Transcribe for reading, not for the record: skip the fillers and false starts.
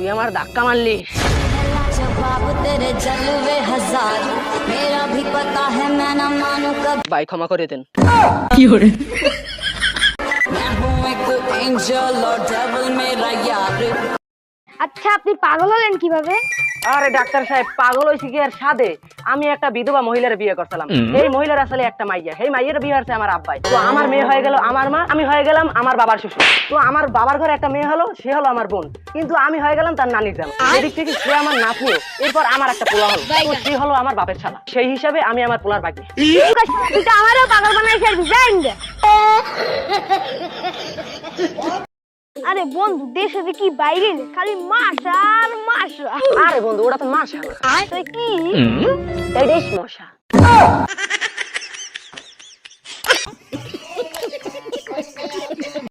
তুই আমার ধাক্কা মারলি। ভাই ক্ষমা করে দেন। কি করে আচ্ছা আপনি পাগল হলেন কিভাবে? আরে ডাক্তার সাহেব, পাগল হইছি কি আর সাদে? আমি একটা বিধবা মহিলার বিয়ে করছিলাম। এই মহিলার আসলে একটা মাইয়া, এই মাইয়ের বিয়ে হচ্ছে আমার আব্বাই। তো আমার মেয়ে হয়ে গেল আমার মা, আমি হয়ে গেলাম আমার বাবার শ্বশুর। তো আমার বাবার ঘরে একটা মেয়ে হলো, সে হলো আমার বোন, কিন্তু আমি হয়ে গেলাম তার নানির জামা। এদিক থেকে সে আমার নাতনি, এরপর আমার একটা পোলা হলো, তো সে হলো আমার বাপের শালা। সেই হিসাবে আমি আমার পোলার বাকি। তুই তো আমারও পাগল বানাই ফেলবি, যাই না। আরে বন্ধু, দেশে যে কি বাইরে খালি মাসা আর মাসা। আরে বন্ধু, ওটা তো মাশাআল্লাহ। তুই কি এইটাই মশা।